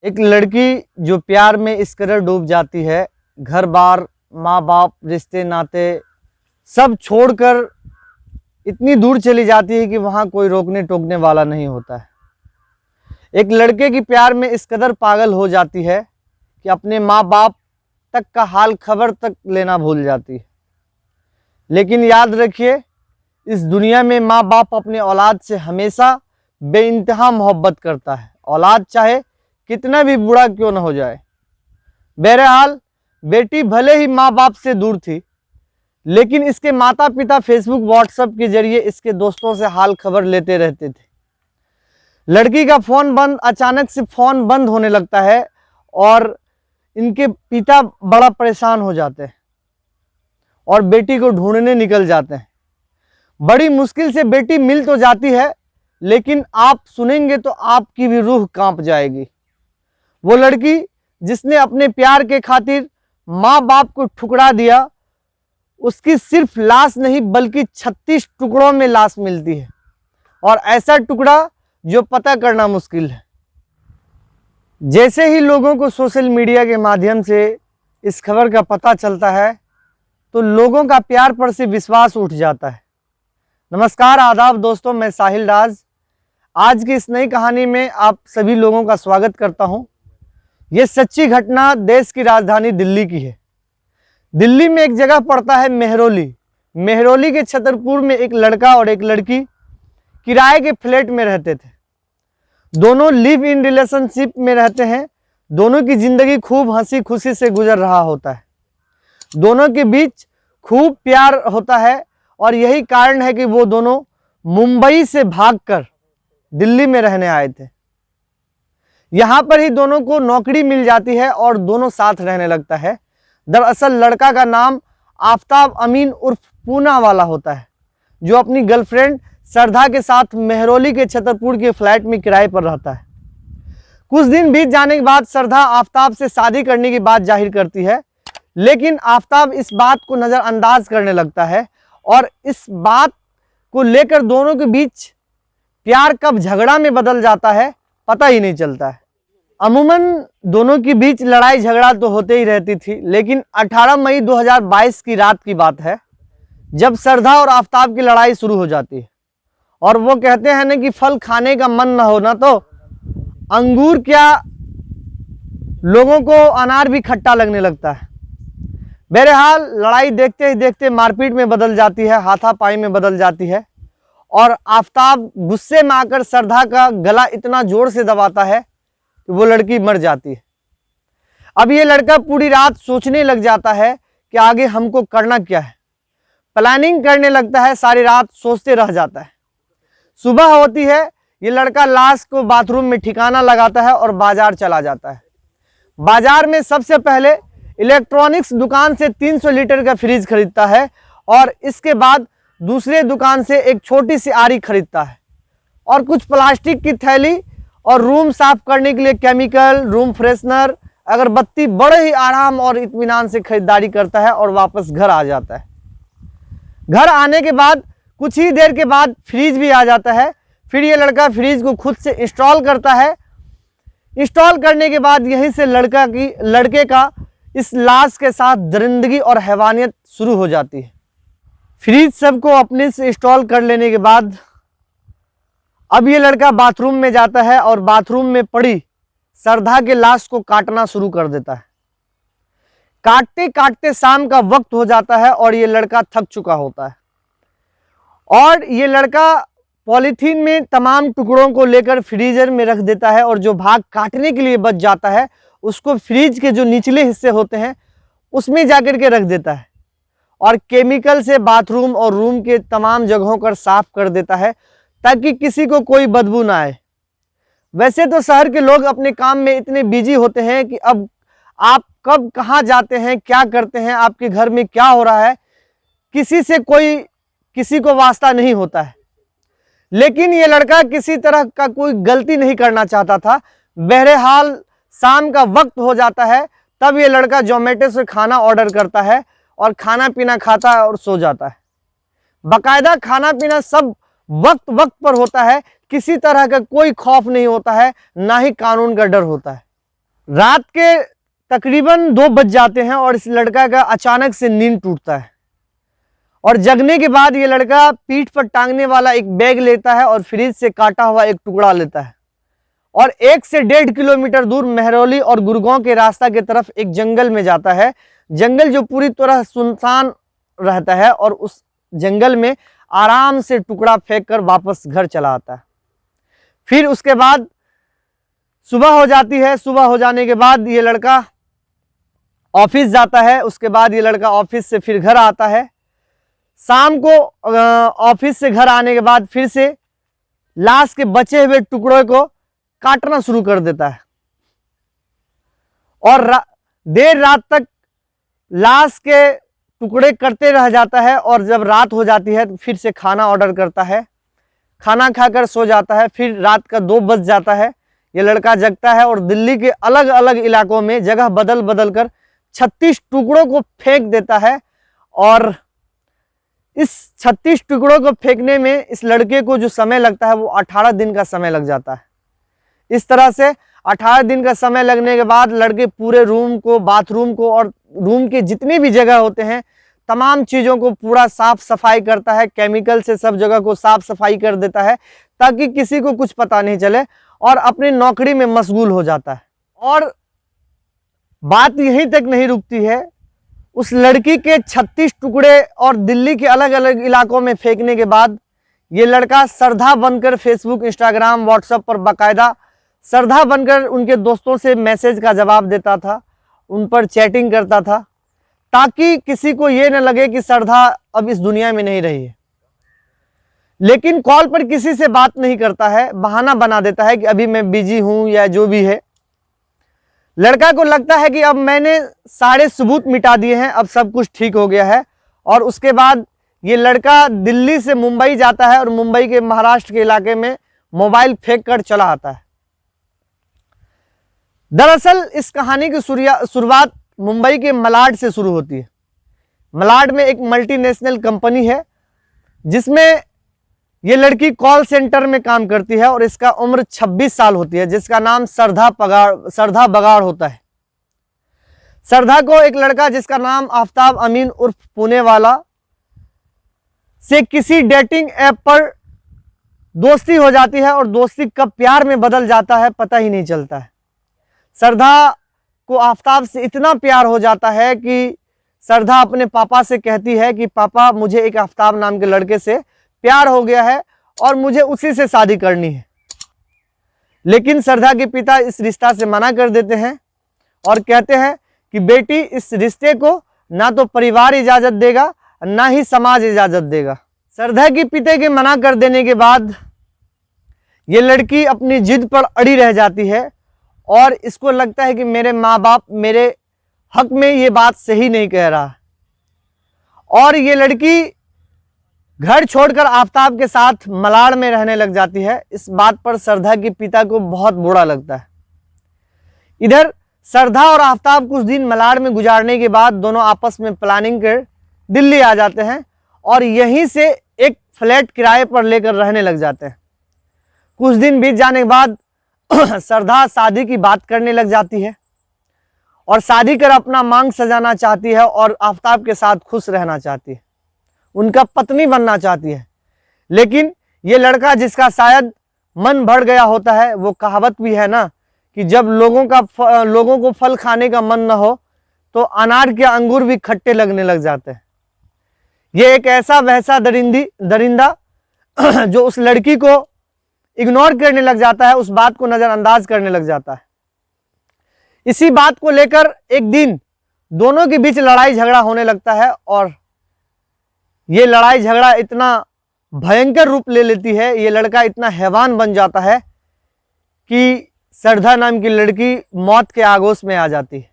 एक लड़की जो प्यार में इस कदर डूब जाती है, घर बार, माँ बाप, रिश्ते नाते सब छोड़कर इतनी दूर चली जाती है कि वहाँ कोई रोकने टोकने वाला नहीं होता है। एक लड़के की प्यार में इस कदर पागल हो जाती है कि अपने माँ बाप तक का हाल खबर तक लेना भूल जाती है। लेकिन याद रखिए, इस दुनिया में माँ बाप अपने औलाद से हमेशा बेइंतहा मोहब्बत करता है, औलाद चाहे कितना भी बुरा क्यों न हो जाए। बहरहाल बेटी भले ही माँ बाप से दूर थी, लेकिन इसके माता पिता फेसबुक व्हाट्सएप के जरिए इसके दोस्तों से हाल खबर लेते रहते थे। लड़की का फ़ोन बंद, अचानक से फ़ोन बंद होने लगता है और इनके पिता बड़ा परेशान हो जाते हैं और बेटी को ढूंढने निकल जाते हैं। बड़ी मुश्किल से बेटी मिल तो जाती है, लेकिन आप सुनेंगे तो आपकी भी रूह कांप जाएगी। वो लड़की जिसने अपने प्यार के खातिर माँ बाप को ठुकरा दिया, उसकी सिर्फ लाश नहीं बल्कि 36 टुकड़ों में लाश मिलती है, और ऐसा टुकड़ा जो पता करना मुश्किल है। जैसे ही लोगों को सोशल मीडिया के माध्यम से इस खबर का पता चलता है तो लोगों का प्यार पर से विश्वास उठ जाता है। नमस्कार, आदाब दोस्तों, मैं साहिल राज। आज की इस नई कहानी में आप सभी लोगों का स्वागत करता हूं। ये सच्ची घटना देश की राजधानी दिल्ली की है। दिल्ली में एक जगह पड़ता है मेहरौली। मेहरौली के छतरपुर में एक लड़का और एक लड़की किराए के फ्लैट में रहते थे। दोनों लिव इन रिलेशनशिप में रहते हैं। दोनों की जिंदगी खूब हंसी खुशी से गुजर रहा होता है। दोनों के बीच खूब प्यार होता है और यही कारण है कि वो दोनों मुंबई से भागकर दिल्ली में रहने आए थे। यहाँ पर ही दोनों को नौकरी मिल जाती है और दोनों साथ रहने लगता है। दरअसल लड़का का नाम आफताब अमीन उर्फ पूना वाला होता है, जो अपनी गर्लफ्रेंड श्रद्धा के साथ मेहरौली के छतरपुर के फ्लैट में किराए पर रहता है। कुछ दिन बीत जाने के बाद श्रद्धा आफताब से शादी करने की बात जाहिर करती है, लेकिन आफताब इस बात को नज़रअंदाज करने लगता है और इस बात को लेकर दोनों के बीच प्यार कब झगड़ा में बदल जाता है पता ही नहीं चलता है। अमूमन दोनों के बीच लड़ाई झगड़ा तो होते ही रहती थी, लेकिन 18 मई 2022 की रात की बात है जब श्रद्धा और आफताब की लड़ाई शुरू हो जाती है। और वो कहते हैं ना कि फल खाने का मन ना होना तो अंगूर क्या, लोगों को अनार भी खट्टा लगने लगता है। बहरहाल लड़ाई देखते ही देखते मारपीट में बदल जाती है, हाथापाई में बदल जाती है और आफताब गुस्से में आकर श्रद्धा का गला इतना जोर से दबाता है कि वो लड़की मर जाती है। अब ये लड़का पूरी रात सोचने लग जाता है कि आगे हमको करना क्या है। प्लानिंग करने लगता है, सारी रात सोचते रह जाता है। सुबह होती है, ये लड़का लाश को बाथरूम में ठिकाना लगाता है और बाजार चला जाता है। बाजार में सबसे पहले इलेक्ट्रॉनिक्स दुकान से 300 लीटर का फ्रिज खरीदता है और इसके बाद दूसरे दुकान से एक छोटी सी आरी खरीदता है और कुछ प्लास्टिक की थैली और रूम साफ करने के लिए केमिकल, रूम फ्रेशनर, अगरबत्ती बड़े ही आराम और इत्मीनान से खरीदारी करता है और वापस घर आ जाता है। घर आने के बाद कुछ ही देर के बाद फ्रिज भी आ जाता है। फिर ये लड़का फ्रिज को खुद से इंस्टॉल करता है। इंस्टॉल करने के बाद यहीं से लड़के का इस लाश के साथ दरिंदगी और हैवानियत शुरू हो जाती है। फ्रिज सबको अपने से इंस्टॉल कर लेने के बाद अब ये लड़का बाथरूम में जाता है और बाथरूम में पड़ी श्रद्धा के लाश को काटना शुरू कर देता है। काटते काटते शाम का वक्त हो जाता है और ये लड़का थक चुका होता है और ये लड़का पॉलीथीन में तमाम टुकड़ों को लेकर फ्रीजर में रख देता है और जो भाग काटने के लिए बच जाता है उसको फ्रिज के जो निचले हिस्से होते हैं उसमें जाकर के रख देता है और केमिकल से बाथरूम और रूम के तमाम जगहों पर साफ कर देता है ताकि किसी को कोई बदबू ना आए। वैसे तो शहर के लोग अपने काम में इतने बिजी होते हैं कि अब आप कब कहाँ जाते हैं, क्या करते हैं, आपके घर में क्या हो रहा है, किसी को वास्ता नहीं होता है। लेकिन ये लड़का किसी तरह का कोई गलती नहीं करना चाहता था। बहरहाल शाम का वक्त हो जाता है, तब ये लड़का जोमेटो से खाना ऑर्डर करता है और खाना पीना खाता है और सो जाता है। बाकायदा खाना पीना सब वक्त वक्त पर होता है, किसी तरह का कोई खौफ नहीं होता है, ना ही कानून का डर होता है। रात के तकरीबन 2 बज जाते हैं और इस लड़का का अचानक से नींद टूटता है और जगने के बाद ये लड़का पीठ पर टांगने वाला एक बैग लेता है और फ्रिज से काटा हुआ एक टुकड़ा लेता है और 1 से 1.5 किलोमीटर दूर महरौली और गुड़गांव के रास्ता की तरफ एक जंगल में जाता है। जंगल जो पूरी तरह सुनसान रहता है और उस जंगल में आराम से टुकड़ा फेंक कर वापस घर चला आता है। फिर उसके बाद सुबह हो जाती है। सुबह हो जाने के बाद ये लड़का ऑफिस जाता है। उसके बाद ये लड़का ऑफिस से फिर घर आता है। शाम को ऑफिस से घर आने के बाद फिर से लाश के बचे हुए टुकड़ों को काटना शुरू कर देता है और देर रात तक लाश के टुकड़े करते रह जाता है और जब रात हो जाती है तो फिर से खाना ऑर्डर करता है। खाना खाकर सो जाता है। फिर रात का 2 बज जाता है। ये लड़का जगता है और दिल्ली के अलग अलग इलाकों में जगह बदल बदल कर 36 टुकड़ों को फेंक देता है और इस 36 टुकड़ों को फेंकने में इस लड़के को जो समय लगता है वो 18 दिन का समय लग जाता है। इस तरह से 18 दिन का समय लगने के बाद लड़के पूरे रूम को, बाथरूम को और रूम के जितनी भी जगह होते हैं तमाम चीज़ों को पूरा साफ सफाई करता है। केमिकल से सब जगह को साफ सफाई कर देता है ताकि किसी को कुछ पता नहीं चले और अपनी नौकरी में मशगूल हो जाता है। और बात यहीं तक नहीं रुकती है। उस लड़की के 36 टुकड़े और दिल्ली के अलग अलग इलाकों में फेंकने के बाद ये लड़का श्रद्धा बनकर फेसबुक, इंस्टाग्राम, व्हाट्सएप पर बाकायदा श्रद्धा बनकर उनके दोस्तों से मैसेज का जवाब देता था, उन पर चैटिंग करता था ताकि किसी को ये न लगे कि श्रद्धा अब इस दुनिया में नहीं रही है। लेकिन कॉल पर किसी से बात नहीं करता है, बहाना बना देता है कि अभी मैं बिजी हूं या जो भी है। लड़का को लगता है कि अब मैंने सारे सबूत मिटा दिए हैं, अब सब कुछ ठीक हो गया है। और उसके बाद ये लड़का दिल्ली से मुंबई जाता है और मुंबई के महाराष्ट्र के इलाके में मोबाइल फेंक कर चला आता है। दरअसल इस कहानी की शुरुआत मुंबई के मलाड से शुरू होती है। मलाड में एक मल्टीनेशनल कंपनी है जिसमें ये लड़की कॉल सेंटर में काम करती है और इसका उम्र 26 साल होती है, जिसका नाम श्रद्धा बगाड़ होता है। श्रद्धा को एक लड़का जिसका नाम आफ्ताब अमीन उर्फ पुणे वाला से किसी डेटिंग ऐप पर दोस्ती हो जाती है और दोस्ती कब प्यार में बदल जाता है पता ही नहीं चलता है। श्रद्धा को आफ्ताब से इतना प्यार हो जाता है कि श्रद्धा अपने पापा से कहती है कि पापा, मुझे एक आफ्ताब नाम के लड़के से प्यार हो गया है और मुझे उसी से शादी करनी है। लेकिन श्रद्धा के पिता इस रिश्ता से मना कर देते हैं और कहते हैं कि बेटी, इस रिश्ते को ना तो परिवार इजाज़त देगा ना ही समाज इजाज़त देगा। श्रद्धा के पिता के मना कर देने के बाद ये लड़की अपनी जिद पर अड़ी रह जाती है और इसको लगता है कि मेरे माँ बाप मेरे हक में ये बात सही नहीं कह रहा और ये लड़की घर छोड़कर आफ्ताब के साथ मलाड में रहने लग जाती है। इस बात पर श्रद्धा के पिता को बहुत बुरा लगता है। इधर श्रद्धा और आफ्ताब कुछ दिन मलाड में गुजारने के बाद दोनों आपस में प्लानिंग कर दिल्ली आ जाते हैं और यहीं से एक फ्लैट किराए पर लेकर रहने लग जाते हैं। कुछ दिन बीत जाने के बाद श्रद्धा शादी की बात करने लग जाती है और शादी कर अपना मांग सजाना चाहती है और आफ्ताब के साथ खुश रहना चाहती है, उनका पत्नी बनना चाहती है। लेकिन ये लड़का जिसका शायद मन भर गया होता है, वो कहावत भी है ना कि जब लोगों को फल खाने का मन न हो तो अनार के अंगूर भी खट्टे लगने लग जाते हैं। ये एक ऐसा वैसा दरिंदा जो उस लड़की को इग्नोर करने लग जाता है, उस बात को नज़रअंदाज करने लग जाता है। इसी बात को लेकर एक दिन दोनों के बीच लड़ाई झगड़ा होने लगता है और ये लड़ाई झगड़ा इतना भयंकर रूप ले लेती है, ये लड़का इतना हैवान बन जाता है कि श्रद्धा नाम की लड़की मौत के आगोश में आ जाती है।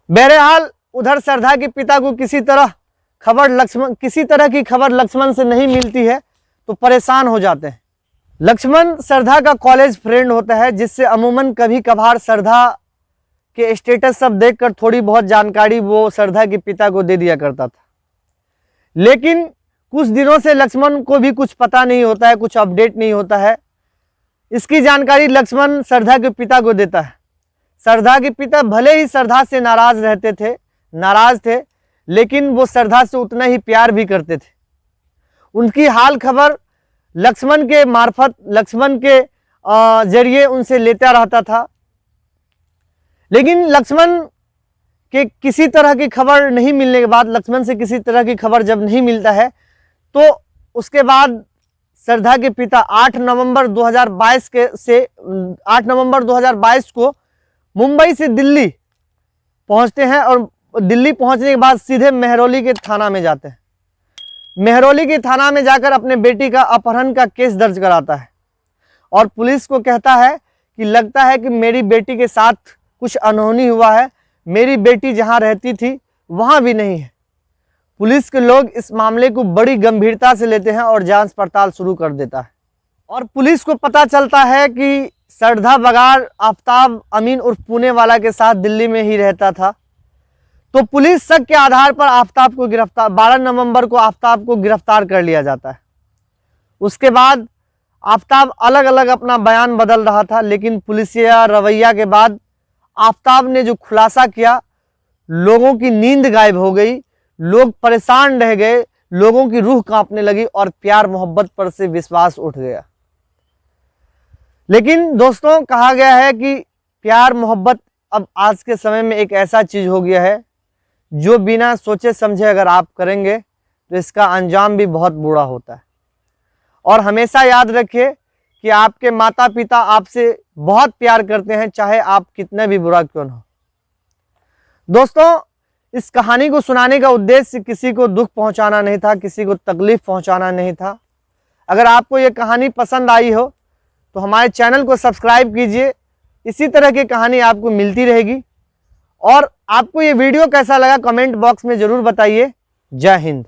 बहरहाल उधर श्रद्धा के पिता को किसी तरह की खबर लक्ष्मण से नहीं मिलती है तो परेशान हो जाते हैं। लक्ष्मण श्रद्धा का कॉलेज फ्रेंड होता है जिससे अमूमन कभी कभार श्रद्धा के स्टेटस सब देखकर थोड़ी बहुत जानकारी वो श्रद्धा के पिता को दे दिया करता था। लेकिन कुछ दिनों से लक्ष्मण को भी कुछ पता नहीं होता है, कुछ अपडेट नहीं होता है। इसकी जानकारी लक्ष्मण श्रद्धा के पिता को देता है श्रद्धा के पिता भले ही श्रद्धा से नाराज थे, लेकिन वो श्रद्धा से उतना ही प्यार भी करते थे। उनकी हाल खबर लक्ष्मण के मार्फत, लक्ष्मण के जरिए उनसे लेता रहता था। लेकिन लक्ष्मण के किसी तरह की खबर नहीं मिलने के बाद, लक्ष्मण से किसी तरह की खबर जब नहीं मिलता है, तो उसके बाद श्रद्धा के पिता 8 नवंबर 2022 को मुंबई से दिल्ली पहुंचते हैं और दिल्ली पहुंचने के बाद सीधे मेहरौली के थाना में जाते हैं। मेहरौली के थाना में जाकर अपने बेटी का अपहरण का केस दर्ज कराता है और पुलिस को कहता है कि लगता है कि मेरी बेटी के साथ कुछ अनहोनी हुआ है, मेरी बेटी जहां रहती थी वहां भी नहीं है। पुलिस के लोग इस मामले को बड़ी गंभीरता से लेते हैं और जांच पड़ताल शुरू कर देता है और पुलिस को पता चलता है कि श्रद्धा बगार आफ्ताब अमीन उर्फ पुणे वाला के साथ दिल्ली में ही रहता था। तो पुलिस शक के आधार पर आफ्ताब को 12 नवंबर को आफ्ताब को गिरफ्तार कर लिया जाता है। उसके बाद आफ्ताब अलग अलग अपना बयान बदल रहा था, लेकिन पुलिसिया रवैया के बाद आफ्ताब ने जो खुलासा किया, लोगों की नींद गायब हो गई, लोग परेशान रह गए, लोगों की रूह कांपने लगी और प्यार मोहब्बत पर से विश्वास उठ गया। लेकिन दोस्तों, कहा गया है कि प्यार मोहब्बत अब आज के समय में एक ऐसा चीज हो गया है जो बिना सोचे समझे अगर आप करेंगे तो इसका अंजाम भी बहुत बुरा होता है। और हमेशा याद रखिए कि आपके माता पिता आपसे बहुत प्यार करते हैं, चाहे आप कितने भी बुरा क्यों न हो। दोस्तों, इस कहानी को सुनाने का उद्देश्य किसी को दुख पहुंचाना नहीं था, किसी को तकलीफ पहुंचाना नहीं था। अगर आपको ये कहानी पसंद आई हो तो हमारे चैनल को सब्सक्राइब कीजिए, इसी तरह की कहानी आपको मिलती रहेगी। और आपको ये वीडियो कैसा लगा कमेंट बॉक्स में ज़रूर बताइए। जय हिंद।